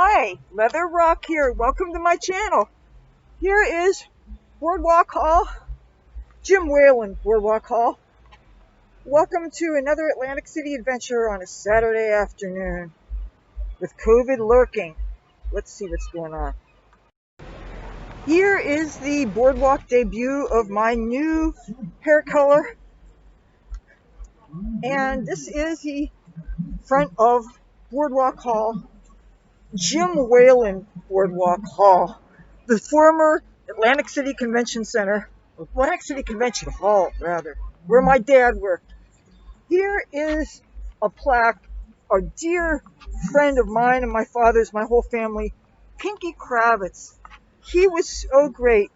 Hi, Leathur Rokk here. Welcome to my channel. Here is Boardwalk Hall, Jim Whalen Boardwalk Hall. Welcome to another Atlantic City adventure on a Saturday afternoon with COVID lurking. Let's see what's going on. Here is the boardwalk debut of my new hair color. And this is the front of Boardwalk Hall, Jim Whalen Boardwalk Hall, the former Atlantic City Convention Hall, where my dad worked. Here is a plaque, a dear friend of mine and my father's, my whole family, Pinky Kravitz. He was so great.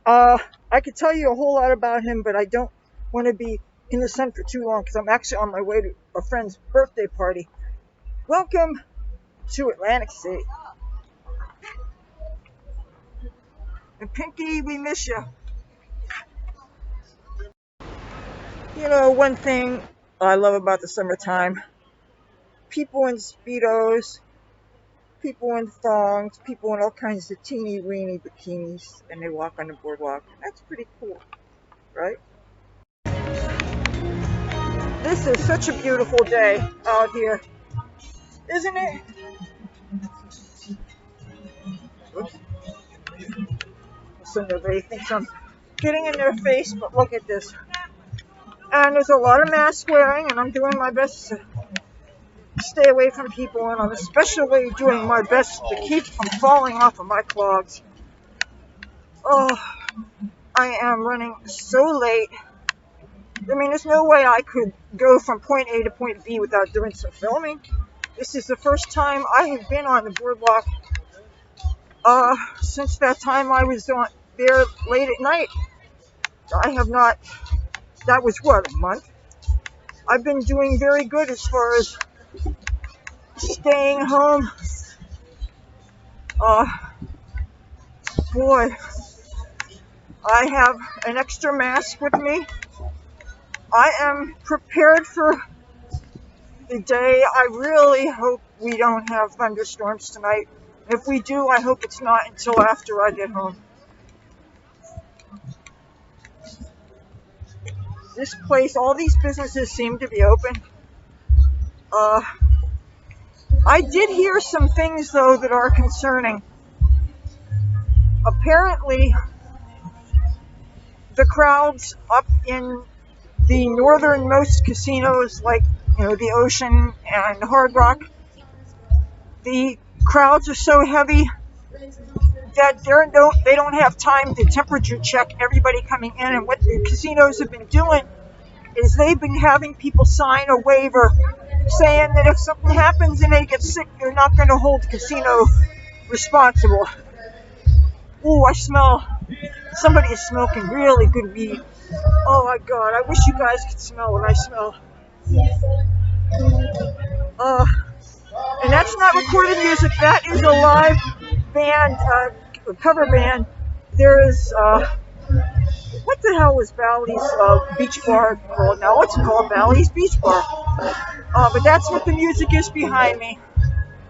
I could tell you a whole lot about him, but I don't want to be in the sun for too long because I'm actually on my way to a friend's birthday party. Welcome to Atlantic City. And Pinky, we miss you. You know, one thing I love about the summertime, people in Speedos, people in thongs, people in all kinds of teeny weeny bikinis, and they walk on the boardwalk. That's pretty cool, right? This is such a beautiful day out here, isn't it? Oops. So nobody thinks I'm getting in their face, but look at this. And there's a lot of mask wearing, and I'm doing my best to stay away from people, and I'm especially doing my best to keep from falling off of my clogs. Oh, I am running so late. I mean, there's no way I could go from point A to point B without doing some filming. This is the first time I have been on the boardwalk since that time I was there late at night. I have not, that was what, a month? I've been doing very good as far as staying home. Boy, I have an extra mask with me. I am prepared for the day. I really hope we don't have thunderstorms tonight. If we do, I hope it's not until after I get home. This place, all these businesses seem to be open. I did hear some things, though, that are concerning. Apparently, the crowds up in the northernmost casinos, like, you know, the Ocean and Hard Rock, the crowds are so heavy that they don't have time to temperature check everybody coming in. And what the casinos have been doing is they've been having people sign a waiver saying that if something happens and they get sick, they're not going to hold the casino responsible. Ooh, I smell somebody is smoking really good weed. Oh my God, I wish you guys could smell what I smell. And that's not recorded music, that is a live band, cover band. There is, what the hell was Bally's beach bar called now? What's it called? Bally's Beach Bar. But that's what the music is behind me.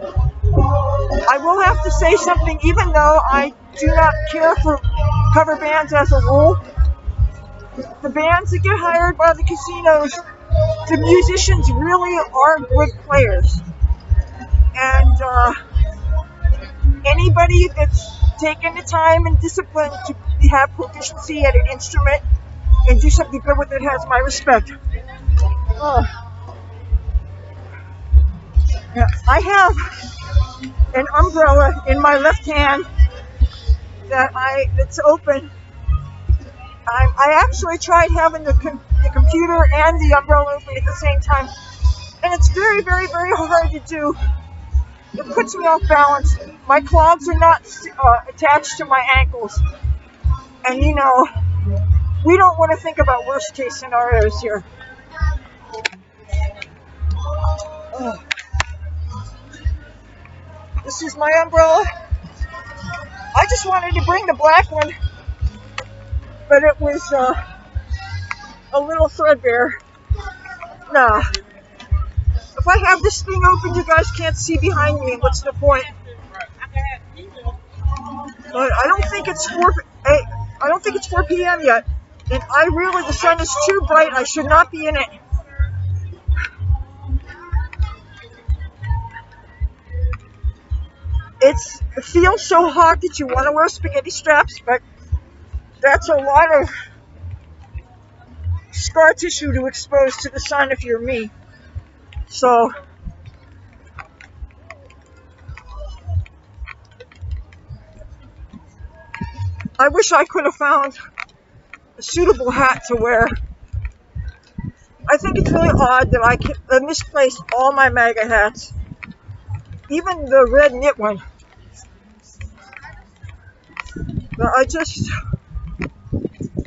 I will have to say something, even though I do not care for cover bands as a rule. The bands that get hired by the casinos, the musicians really are good players. And anybody that's taken the time and discipline to have proficiency at an instrument and do something good with it has my respect. Yeah, I have an umbrella in my left hand that's open. I actually tried having the computer and the umbrella open at the same time, and it's very, very, very hard to do. It puts me off balance. My clogs are not attached to my ankles, and you know, we don't want to think about worst case scenarios here. This is my umbrella. I just wanted to bring the black one, but it was a little threadbare. Nah. If I have this thing open, you guys can't see behind me. What's the point? But I don't think it's 4 p.m. yet, and the sun is too bright. I should not be in it. It feels so hot that you want to wear spaghetti straps, but that's a lot of scar tissue to expose to the sun if you're me. So I wish I could have found a suitable hat to wear. I think it's really odd that I misplaced all my MAGA hats, even the red knit one. But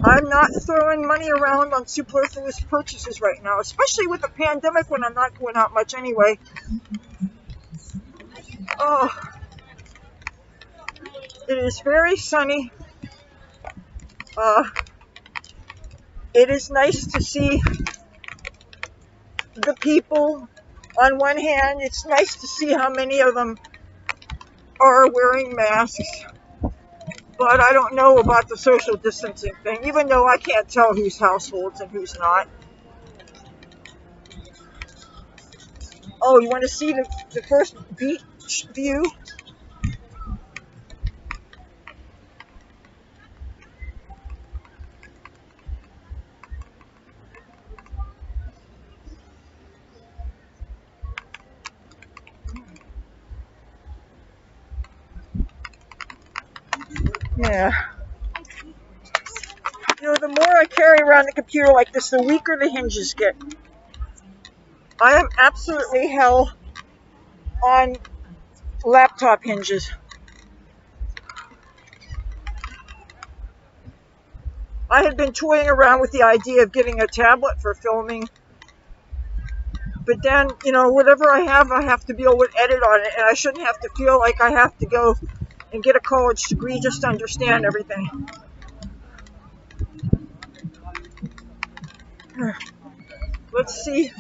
I'm not throwing money around on superfluous purchases right now, especially with the pandemic when I'm not going out much anyway. Oh, it is very sunny. It is nice to see the people. On one hand, it's nice to see how many of them are wearing masks. But I don't know about the social distancing thing, even though I can't tell whose households and who's not. Oh, you want to see the first beach view? Yeah. The more I carry around the computer like this, the weaker the hinges get. I am absolutely hell on laptop hinges. I had been toying around with the idea of getting a tablet for filming, but then, whatever I have to be able to edit on it, and I shouldn't have to feel like I have to go and get a college degree just to understand everything. Let's see.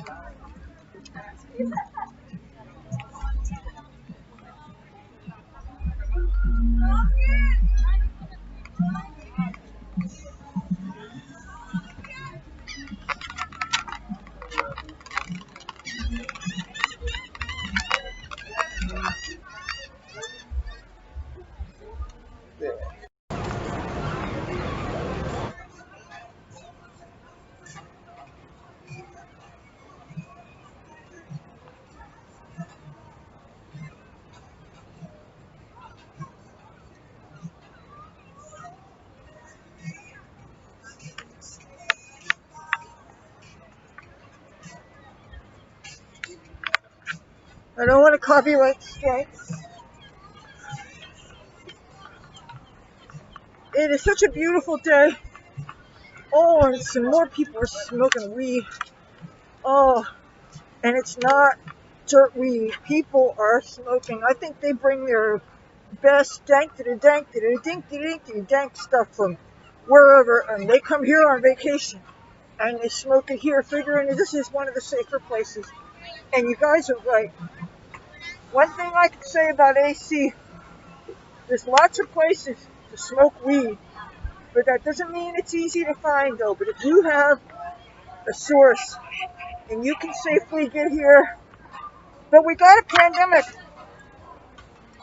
I don't want to copyright strikes. It is such a beautiful day. Oh, and some more people are smoking weed. Oh, and it's not dirt weed. People are smoking. I think they bring their best dank stuff from wherever, and they come here on vacation, and they smoke it here, figuring this is one of the safer places. And you guys are right. One thing I can say about AC, there's lots of places to smoke weed, but that doesn't mean it's easy to find, though. But if you have a source and you can safely get here, but we got a pandemic,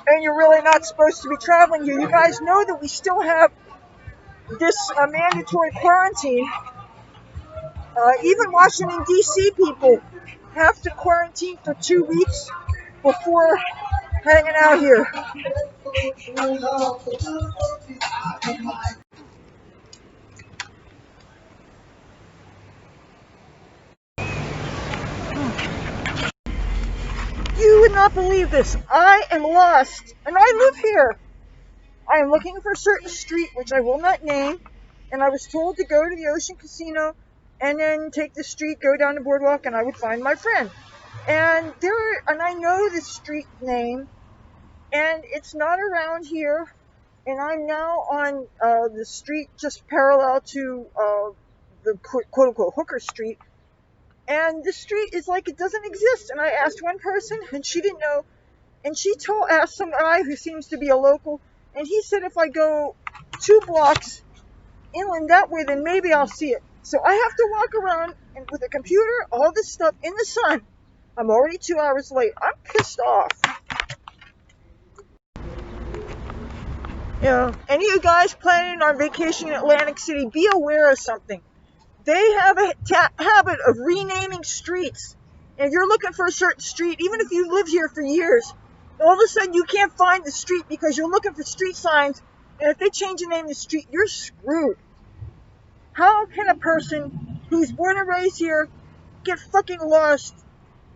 and you're really not supposed to be traveling here. You guys know that we still have this mandatory quarantine. Even Washington, D.C. people have to quarantine for 2 weeks before hanging out here. You would not believe this. I am lost, and I live here. I am looking for a certain street, which I will not name, and I was told to go to the Ocean Casino and then take the street, go down the boardwalk, and I would find my friend. And I know the street name, and it's not around here, and I'm now on the street just parallel to the quote-unquote Hooker Street, and the street is like it doesn't exist. And I asked one person, and she didn't know, and she asked some guy who seems to be a local, And he said if I go 2 blocks inland that way, then maybe I'll see it. So I have to walk around and with a computer, all this stuff in the sun. I'm already 2 hours late. I'm pissed off. You know, any of you guys planning on vacation in Atlantic City, be aware of something. They have a habit of renaming streets. And if you're looking for a certain street, even if you lived here for years, all of a sudden you can't find the street because you're looking for street signs. And if they change the name of the street, you're screwed. How can a person who's born and raised here get fucking lost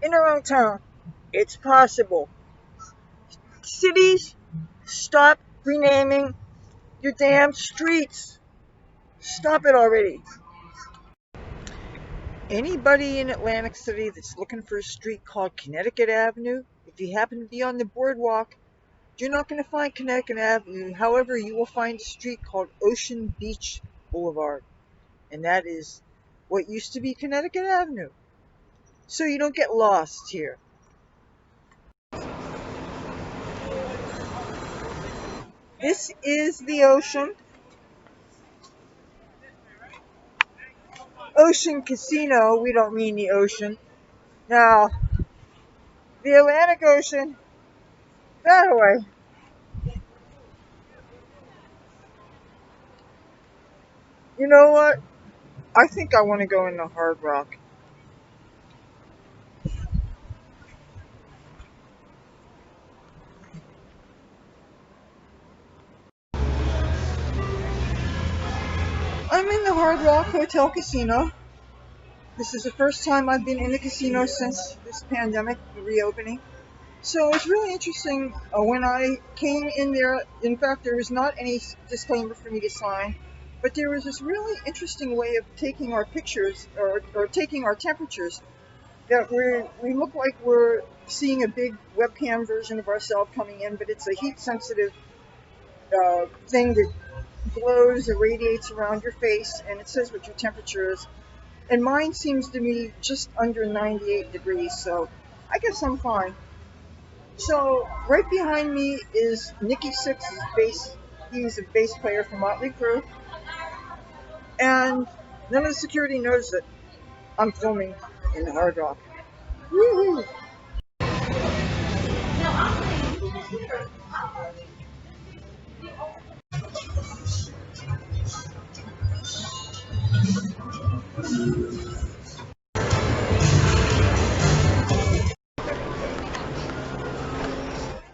in their own town? It's possible. Cities, stop renaming your damn streets. Stop it already. Anybody in Atlantic City that's looking for a street called Connecticut Avenue, if you happen to be on the boardwalk, you're not going to find Connecticut Avenue. However, you will find a street called Ocean Beach Boulevard. And that is what used to be Connecticut Avenue. So you don't get lost here. This is the ocean. Ocean Casino, we don't mean the ocean. Now, the Atlantic Ocean, that way. You know what? I think I want to go into Hard Rock. I'm in the Hard Rock Hotel Casino. This is the first time I've been in the casino since this pandemic reopening. So it's really interesting. When I came in there, in fact, there was not any disclaimer for me to sign, but there was this really interesting way of taking our pictures or taking our temperatures that we look like we're seeing a big webcam version of ourselves coming in, but it's a heat sensitive thing that glows or radiates around your face, and it says what your temperature is. And mine seems to be just under 98 degrees, so I guess I'm fine. So right behind me is Nikki Sixx's bass. He's a bass player from Motley Crue, and none of the security knows that I'm filming in the Hard Rock. Woo-hoo.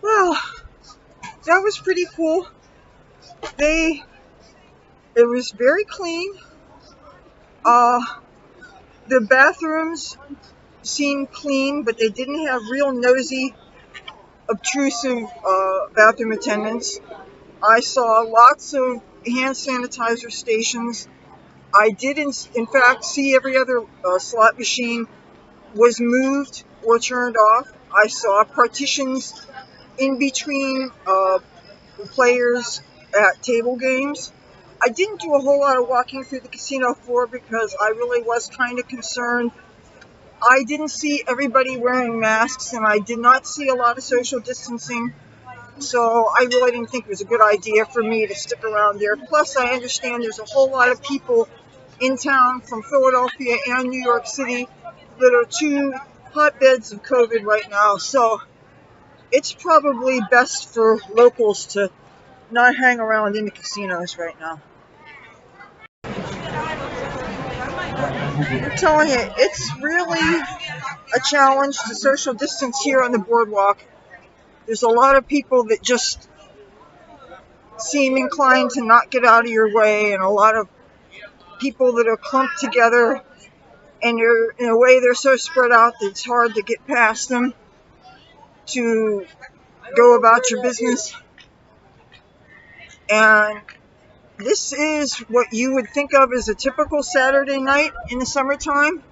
Well, that was pretty cool. It was very clean. The bathrooms seemed clean, but they didn't have real nosy, obtrusive bathroom attendants. I saw lots of hand sanitizer stations. I did, in fact, see every other slot machine was moved or turned off. I saw partitions in between players at table games. I didn't do a whole lot of walking through the casino floor because I really was kind of concerned. I didn't see everybody wearing masks, and I did not see a lot of social distancing. So I really didn't think it was a good idea for me to stick around there. Plus, I understand there's a whole lot of people in town from Philadelphia and New York City that are two hotbeds of COVID right now. So it's probably best for locals to not hang around in the casinos right now. I'm telling you, it's really a challenge to social distance here on the boardwalk. There's a lot of people that just seem inclined to not get out of your way, and a lot of people that are clumped together, and you're, in a way, they're so spread out that it's hard to get past them to go about your business. And this is what you would think of as a typical Saturday night in the summertime.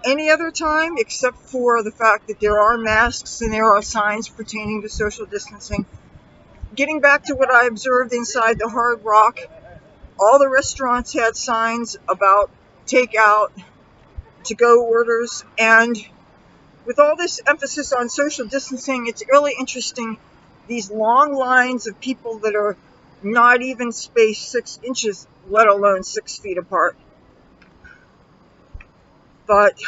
Any other time, except for the fact that there are masks and there are signs pertaining to social distancing. Getting back to what I observed inside the Hard Rock, all the restaurants had signs about takeout, to-go orders, and with all this emphasis on social distancing, it's really interesting these long lines of people that are not even spaced 6 inches, let alone 6 feet apart. But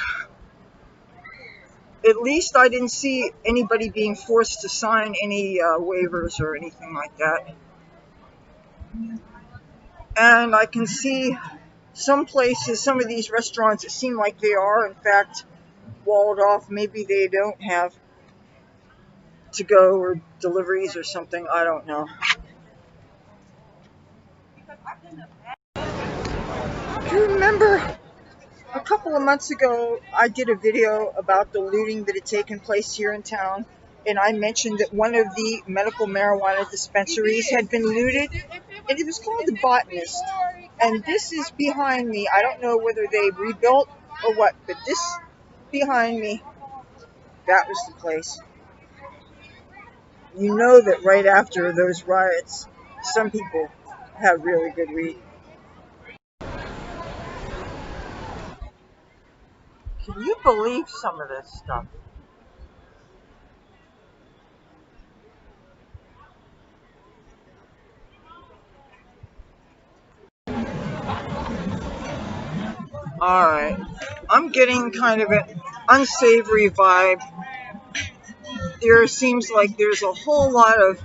at least I didn't see anybody being forced to sign any waivers or anything like that. And I can see some places, some of these restaurants, it seem like they are, in fact, walled off. Maybe they don't have to go or deliveries or something. I don't know. Do you remember a couple of months ago, I did a video about the looting that had taken place here in town, and I mentioned that one of the medical marijuana dispensaries had been looted, and it was called the Botanist. And this is behind me. I don't know whether they rebuilt or what, but this behind me, that was the place. You know that right after those riots, some people have really good weed. Can you believe some of this stuff? Alright. I'm getting kind of an unsavory vibe. There seems like there's a whole lot of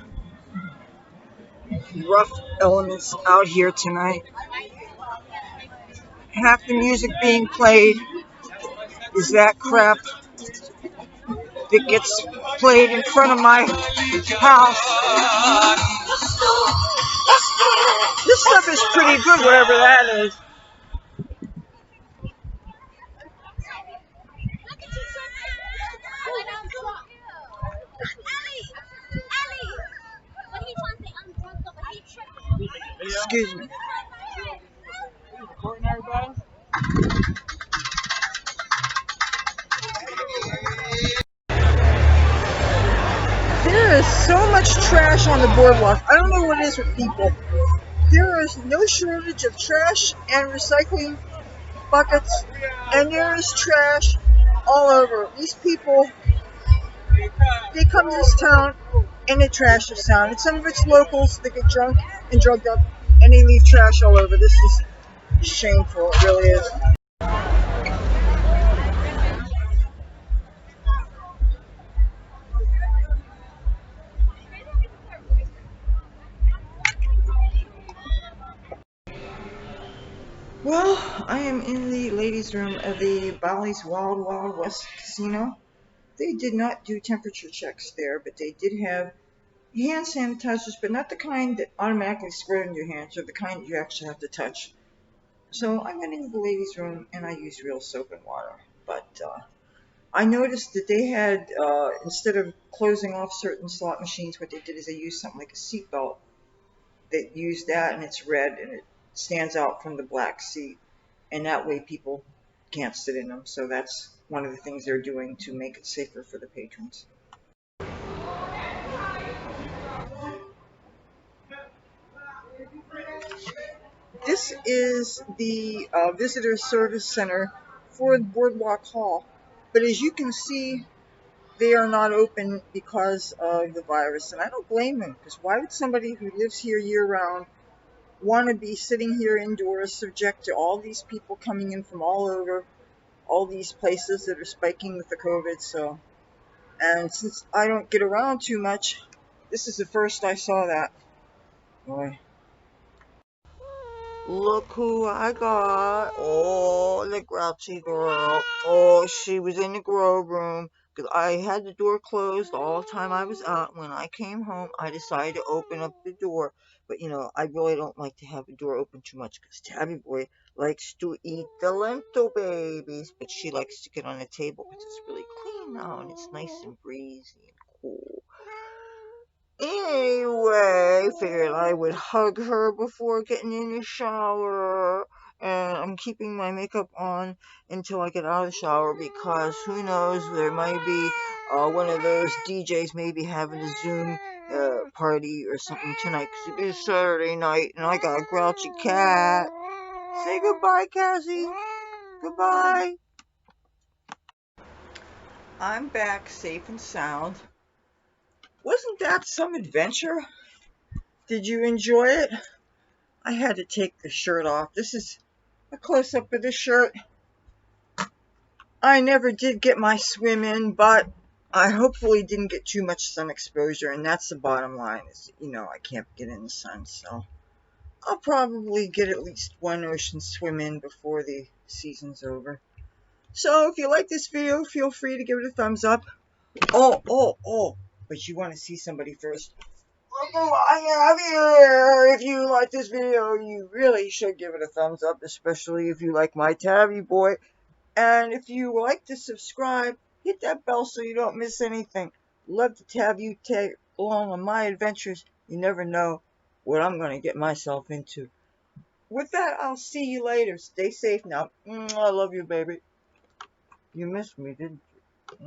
rough elements out here tonight. Half the music being played is that crap that gets played in front of my house. This stuff is pretty good, whatever that is. Excuse me. There is so much trash on the boardwalk. I don't know what it is with people. There is no shortage of trash and recycling buckets, and there is trash all over. These people, they come to this town and they trash this town. And some of it's locals that get drunk and drugged up, and they leave trash all over. This is shameful. It really is. Well, I am in the ladies' room of the Bally's Wild Wild West Casino. They did not do temperature checks there, but they did have hand sanitizers, but not the kind that automatically squirt in your hands, or the kind you actually have to touch. So I went into the ladies' room and I used real soap and water. But I noticed that they had, instead of closing off certain slot machines, what they did is they used something like a seatbelt that used that, and it's red and it stands out from the black seat. And that way people can't sit in them. So that's one of the things they're doing to make it safer for the patrons. This is the visitor service center for the Boardwalk Hall. But as you can see, they are not open because of the virus. And I don't blame them, because why would somebody who lives here year round want to be sitting here indoors subject to all these people coming in from all over, all these places that are spiking with the COVID? So, and since I don't get around too much, this is the first I saw that. Boy. Look who I got. Oh, the grouchy girl. Oh, she was in the grow room. Because I had the door closed all the time I was out. When I came home, I decided to open up the door. But, I really don't like to have the door open too much. Because Tabby Boy likes to eat the lentil babies. But she likes to get on the table because it's really clean now. And it's nice and breezy and cool. Anyway, figured I would hug her before getting in the shower. And I'm keeping my makeup on until I get out of the shower, because who knows, there might be one of those DJs maybe having a Zoom party or something tonight, because it is Saturday night and I got a grouchy cat. Say goodbye, Cassie. Goodbye. I'm back safe and sound. Wasn't that some adventure? Did you enjoy it? I had to take the shirt off. This is a close-up of the shirt. I never did get my swim in, but I hopefully didn't get too much sun exposure, and that's the bottom line is, I can't get in the sun, so I'll probably get at least one ocean swim in before the season's over. So if you like this video, feel free to give it a thumbs up. Oh, but you want to see somebody first. Look who I have here! If you like this video, you really should give it a thumbs up, especially if you like my tabby boy. And if you like to subscribe, hit that bell so you don't miss anything. Love to have you tag along on my adventures. You never know what I'm going to get myself into. With that, I'll see you later. Stay safe now. I love you, baby. You missed me, didn't you?